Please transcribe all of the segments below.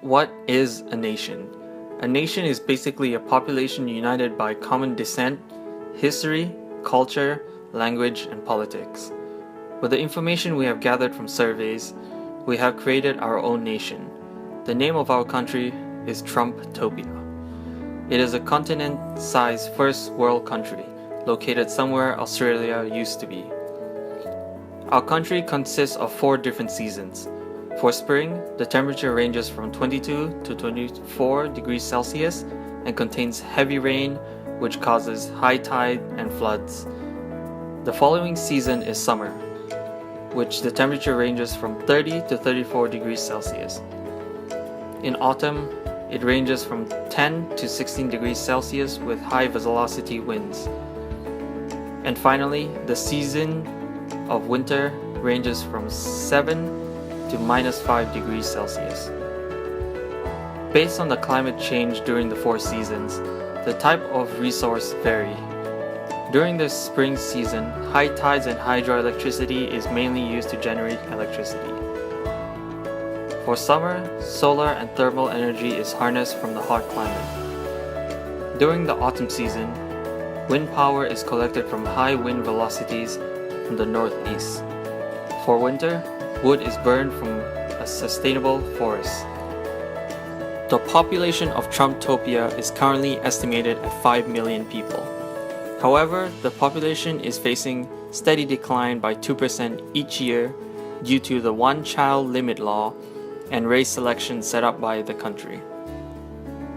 What is a nation? A nation is basically a population united by common descent, history, culture, language, and politics. With the information we have gathered from surveys, we have created our own nation. The name of our country is Trumpstopia. It is a continent-sized first world country, located somewhere Australia used to be. Our country consists of 4 different seasons. For spring, the temperature ranges from 22 to 24 degrees Celsius and contains heavy rain, which causes high tide and floods. The following season is summer, which the temperature ranges from 30 to 34 degrees Celsius. In autumn, it ranges from 10 to 16 degrees Celsius with high velocity winds. And finally, the season of winter ranges from 7 to -5 degrees Celsius. Based on the climate change during the 4 seasons, the type of resource vary. During the spring season, high tides and hydroelectricity is mainly used to generate electricity. For summer, solar and thermal energy is harnessed from the hot climate. During the autumn season, wind power is collected from high wind velocities from the northeast. For winter, wood is burned from a sustainable forest. The population of Trumpstopia is currently estimated at 5 million people. However, the population is facing steady decline by 2% each year due to the one-child limit law and race selection set up by the country.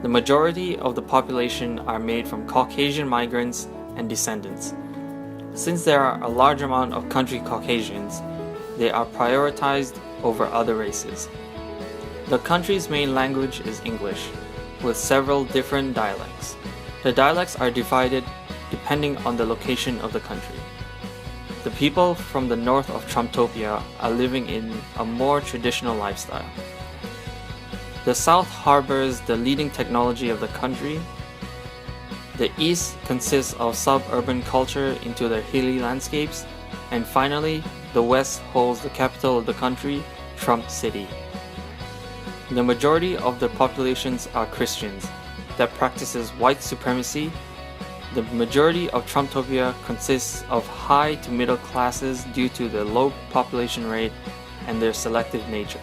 The majority of the population are made from Caucasian migrants and descendants. Since there are a large amount of country Caucasians, they are prioritized over other races. The country's main language is English, with several different dialects. The dialects are divided depending on the location of the country. The people from the north of Trumpstopia are living in a more traditional lifestyle. The south harbors the leading technology of the country. The east consists of suburban culture into their hilly landscapes, and finally, the west holds the capital of the country, Trump City. The majority of the populations are Christians that practices white supremacy. The majority of Trumpstopia consists of high to middle classes due to the low population rate and their selective nature.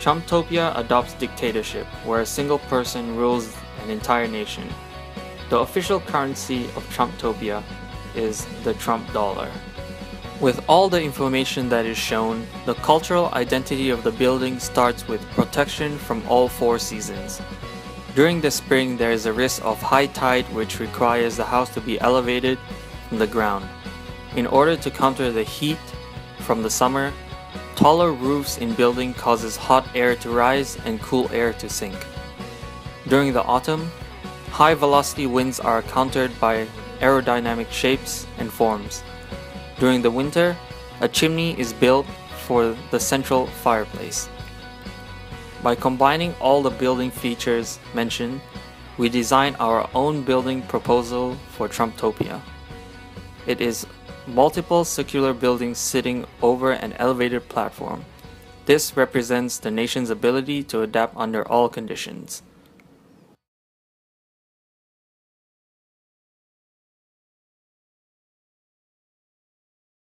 Trumpstopia adopts dictatorship, where a single person rules an entire nation. The official currency of Trumpstopia is the Trump dollar. With all the information that is shown, the cultural identity of the building starts with protection from all 4 seasons. During the spring, there is a risk of high tide, which requires the house to be elevated from the ground. In order to counter the heat from the summer, taller roofs in building causes hot air to rise and cool air to sink. During the autumn, high velocity winds are countered by aerodynamic shapes and forms. During the winter, a chimney is built for the central fireplace. By combining all the building features mentioned, we designed our own building proposal for Trumpstopia. It is multiple circular buildings sitting over an elevated platform. This represents the nation's ability to adapt under all conditions.